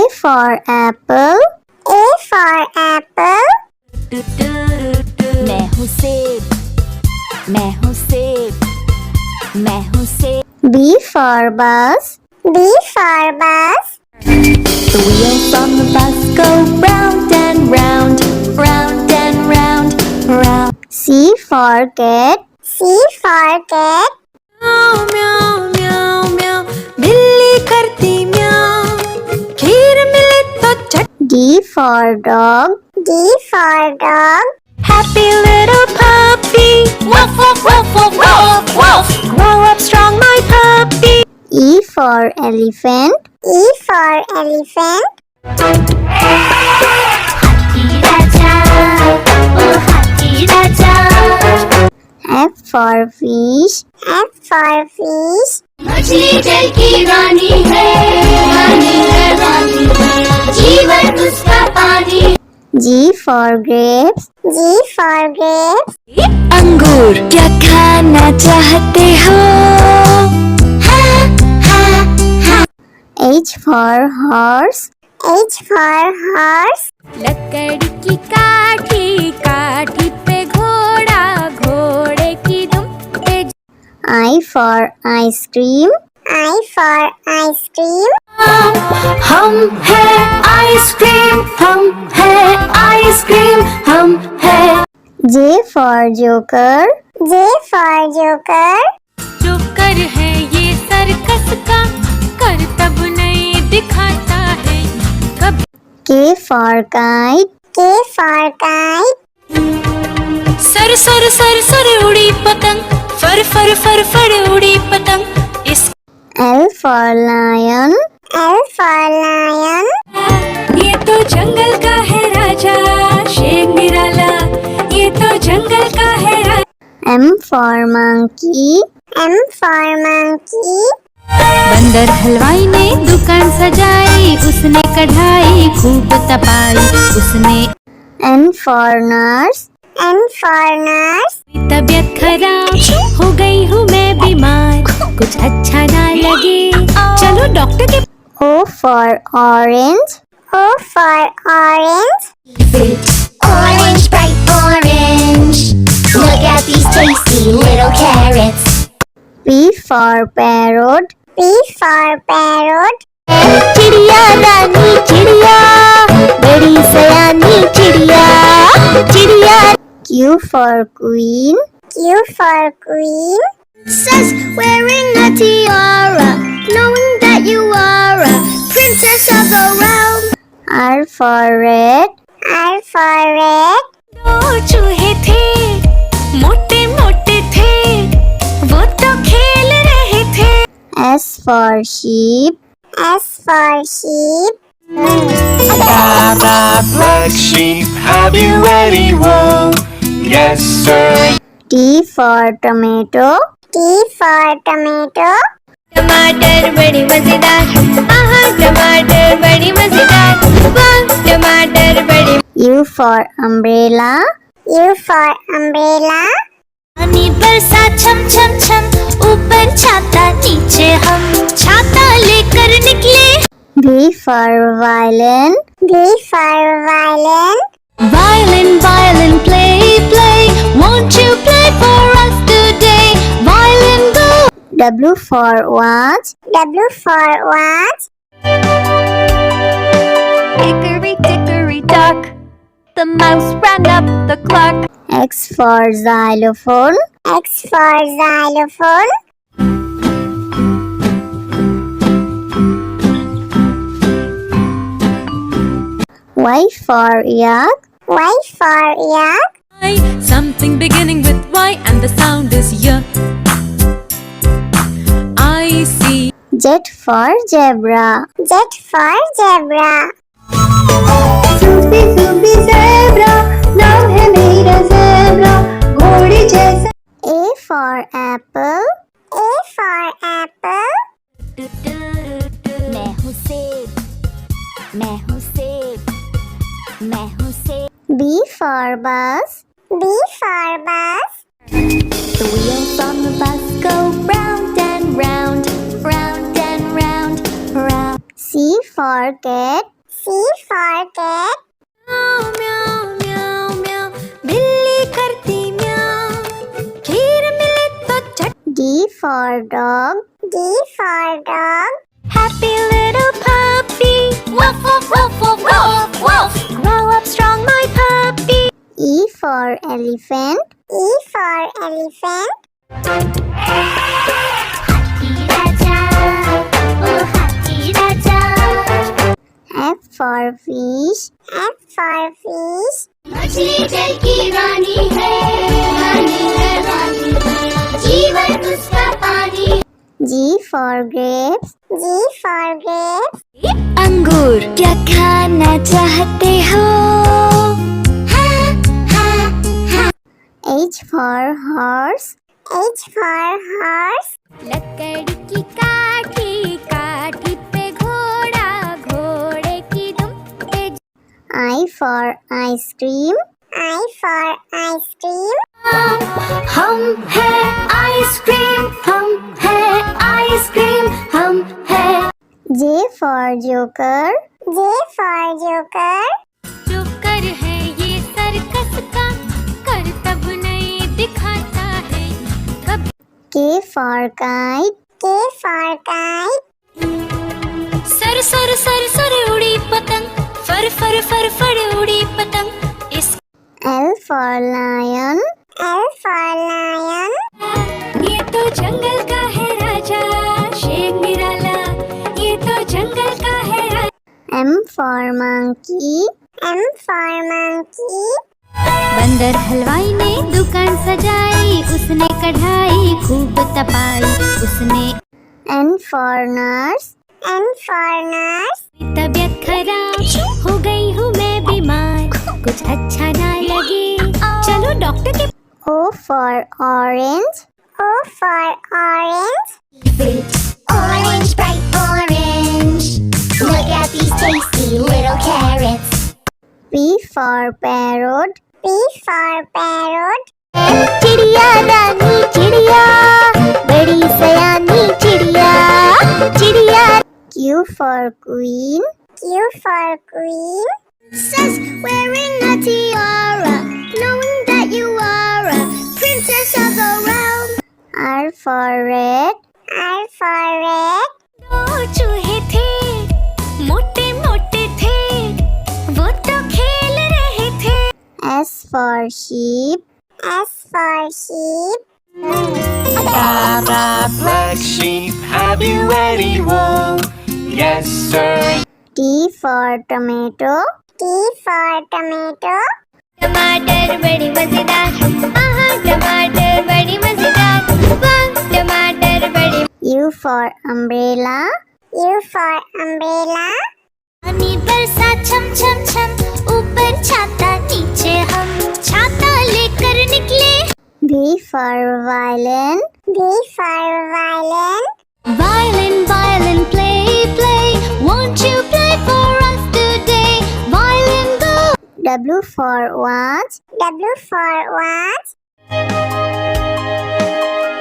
for apple. A for apple. मैं हूँ सेब, मैं हूँ सेब, मैं हूँ सेब। B for bus. B for bus. The wheels on the bus go round and round, round and round, round. C for cat. C for cat. म्याऊ म्याऊ म्याऊ म्याऊ, बिल्ली करती म्याऊ, खीर मिले तो चट। D for dog. D for dog. Happy little puppy, woof woof woof woof woof woof. Grow up strong, my puppy. E for elephant. E for elephant. हाथी राजा, ओ हाथी राजा। F for fish. F for fish. मछली जल की रानी है, रानी है, रानी है, जीवन उसका पानी। G for grapes. G for grapes. अंगूर क्या खाना चाहते हो? H for horse. H for horse. लकड़ी की काठी, काठी पे घोड़ा, घोड़े की दुम पे। I for ice cream. I for ice cream. हम है आइसक्रीम, हम है आइसक्रीम, हम है। J for joker. J for joker. Joker है ये सर्कस का, करतब नहीं दिखाता है कब। K for kite. K for kite. Sir sir sir sir उड़ी पतंग, फर फर फर फर उड़ी पतंग। इस L for lion. L for lion. ये तो जंगल का है राजा, शेर निराला, ये तो जंगल का है राजा। M for monkey. M for monkey. बंदर हलवाई ने दुकान सजाई, उसने कढ़ाई खूब तपाई, उसने। N for nurse. N for nurse. तबीयत खराब हो गई हूँ मैं बीमार, कुछ अच्छा ना लगे, चलो डॉक्टर के। O for orange. O for orange. Orange, bright orange. Look at these tasty little carrots. P for parrot. P for parrot. चिड़िया रानी चिड़िया, बड़ी सयानी चिड़िया, चिड़िया। Q for queen. Q for queen. Princess wearing a tiara, knowing that you are a princess of the realm. R for red. R for red. दो चूहे थे, मोटे मोटे थे, वो तो खेल रहे थे। S for sheep. S for sheep. Baa, black sheep, have you any wool? Yes, sir. T for tomato. T for tomato. टमाटर बड़ी मजेदार, आहा टमाटर बड़ी मजेदार, वाह टमाटर बड़ी। U for umbrella. U for umbrella. पानी बरसा छम छम छम, ऊपर छाता नीचे हम, छाता लेकर निकले। V for violin. V for violin. Violin, violin, play, play, won't you play for us today? Violin, go. W for watch. W for watch. Hickory dickory dock, the mouse ran up the clock. X for xylophone. X for xylophone. Y for yak. Y for yak. Something beginning with Y and the sound is Y. I see. Z for zebra. Z for zebra. Sufi Sufi zebra, नाम है मेरा zebra, घोड़े जैसा। A for apple. A for apple. मैं हूँ सेब, मैं हूँ सेब, मैं हूँ सेब। B for bus. B for bus. The wheels on the bus go round and round, round and round, round. C for cat. C for cat. म्याऊ म्याऊ म्याऊ म्याऊ बिल्ली करती म्याऊ खीर मिले तो चट D for dog. D for dog. Happy little puppy woof woof woof woof woof woof grow up strong my puppy E for elephant. E for elephant. हाथी राजा ओ हाथी राजा F for fish. F for fish. मछली जल की रानी है रानी है रानी है जीवन उसका पानी G for grapes. G for grapes. अंगूर क्या खाना चाहते हो H for horse. H for horse. लकड़ी की काठी काठी पे घोड़ा घोड़े की दुम पे I for ice cream. I for ice cream. हम है आइसक्रीम हम है आइसक्रीम हम है J for joker. J for joker. जो कर है ये सर्कस का करतब नहीं दिखाता है कभी K for kite. K for kite. Sir sir sir sir उड़ी पतंग फर फर फर फर उड़ी पतंग इस L for lion. L for lion. ये तो जंगल का है राजा शेर निराला ये तो जंगल का है राजा M for monkey. M for monkey. बंदर हलवाई ने दुकान सजाई उसने कढ़ाई खूब तपाई उसने N for nurse. N for nurse. तबीयत खराब हो गई हूँ मैं बीमार कुछ अच्छा ना लगे चलो डॉक्टर के O for orange. O for orange. orange bright orange look at these tasty little carrots P for parrot. P for parrot. चिड़िया रानी चिड़िया बड़ी सयानी चिड़िया चिड़िया Q for queen. Q for queen. Princess wearing a tiara knowing that you are a princess of the realm R for red. R for red. दो चूहे थे मोटे मोटे थे वो तो खेल रहे थे S for sheep. S for sheep. Black sheep, have you any wool? Yes, sir. T for tomato. T for tomato. टमाटर बड़ी मजेदार आहा टमाटर बड़ी मजेदार वाह टमाटर बड़ी U for umbrella. U for umbrella. पानी बरसा छम छम छम ऊपर छाता नीचे हम छाता लेकर निकले V for violin. V for violin. violin violin play play won't you play for us today violin go W for watch. W for watch.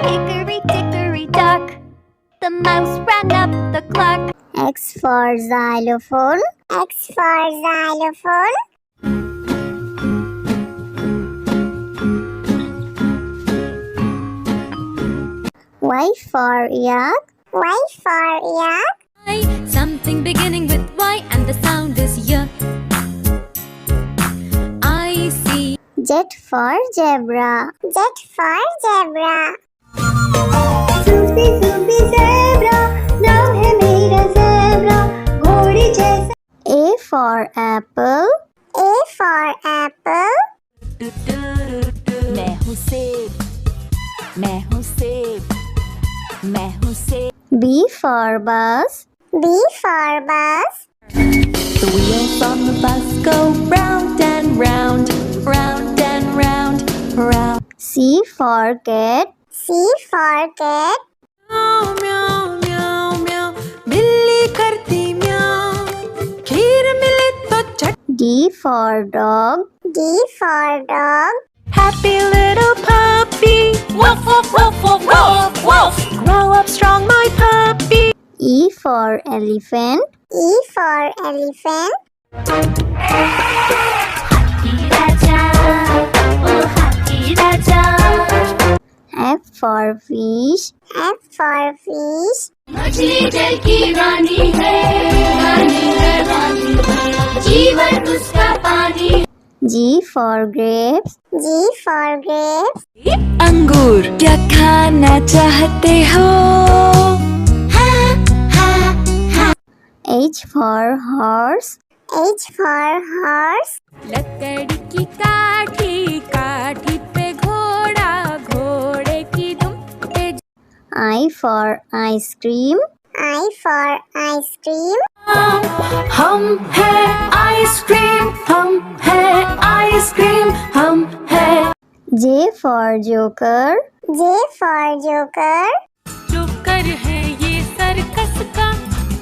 hickory dickory dock the mouse ran up the clock X for xylophone. X for xylophone. Y for yak. Y for yak. something beginning with Y and the sound is Y I see Z for zebra. Z for zebra. Sufi Sufi zebra, नाम है मेरा zebra, घोड़े जैसा. A for apple. A for apple. मैं हूँ सेब मैं हूँ सेब मैं हूँ सेब B for bus. B for bus. The wheels on the bus go round and round round and round round C for cat. C for cat. म्याऊ म्याऊ म्याऊ म्याऊ बिल्ली करती म्याऊ खीर मिले तो चट D for dog. D for dog. Happy little puppy woof woof woof woof woof woof grow up strong my puppy E for elephant. E for elephant. हाथी राजा, ओ हाथी राजा। F for fish. F for fish. मछली जल की रानी है, रानी है, रानी है, जीवन उसका पानी। G for grapes. G for grapes. अंगूर क्या खाना चाहते हो? H for horse. H for horse. लकड़ी की काठी, काठी पे घोड़ा, घोड़े की दुम पे। I for ice cream. I for ice cream. हम है आइसक्रीम, हम है आइसक्रीम, हम है। J for joker. J for joker. Joker है ये सर्कस का,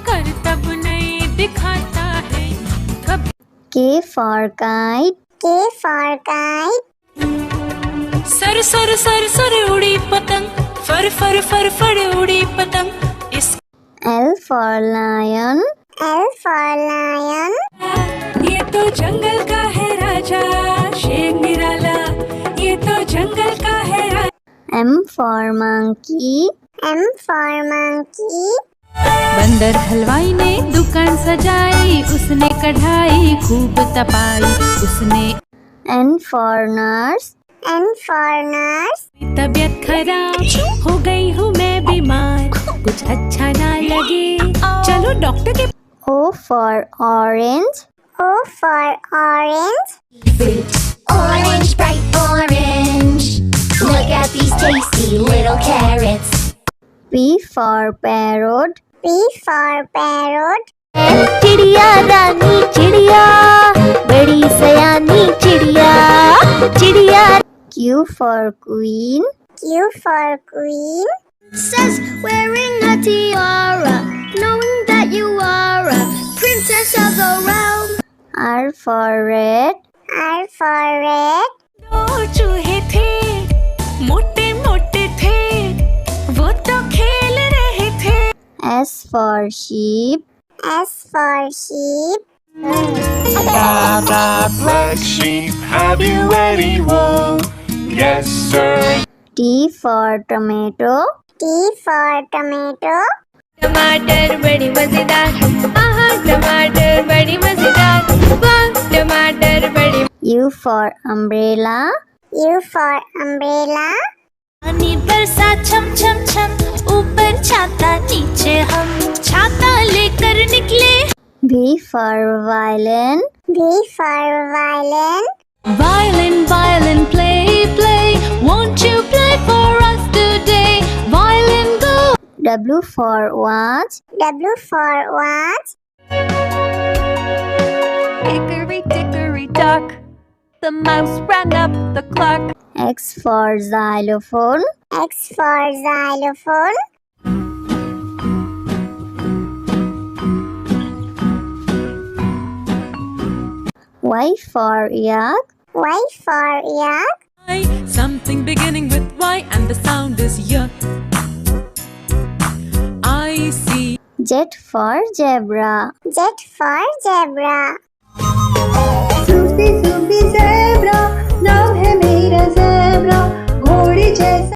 करतब नहीं दिखाता है कभी। K for kite. K for kite. Sir sir sir sir उड़ी पतंग, फर फर फर फर उड़ी पतंग। इस L for lion. L for lion. ये तो जंगल का है राजा, शेर निराला, ये तो जंगल का है राजा। M for monkey. M for monkey. बंदर हलवाई ने दुकान सजाई, उसने कढ़ाई खूब तपाई, उसने। N for nurse. N for nurse. तबीयत खराब हो गई हूँ मैं बीमार, कुछ अच्छा ना लगे, चलो डॉक्टर के। O for orange. O for orange. Orange, bright orange. Look at these tasty little carrots. P for parrot. P for parrot. चिड़िया रानी चिड़िया, बड़ी सयानी चिड़िया, चिड़िया। Q for queen. Q for queen. Says wearing a tiara, knowing that you are a princess of the realm. R for red. R for red. दो चूहे थे, मोटे मोटे थे, वो तो खेल रहे थे। S for sheep. S for sheep. Blah, blah, black sheep, have you any wool? Yes, sir. T for tomato. T for tomato. टमाटर बड़ी मजेदार, आहा टमाटर बड़ी मजेदार, वाह टमाटर बड़ी। U for umbrella. U for umbrella. पानी बरसा छम छम छम, ऊपर छाता नीचे हम, छाता लेकर निकले। V for violin. V for violin. Violin, violin, play, play, won't you play for us today? Violin, go. W for watch. W for watch. Hickory dickory dock, the mouse ran up the clock. X for xylophone. X for xylophone. Y for yak. Y for yak. Something beginning with Y and the sound is Y. I see. Z for zebra. Z for zebra. Susie, Susie, zebra. नाम है मेरा zebra. घोड़े जैसा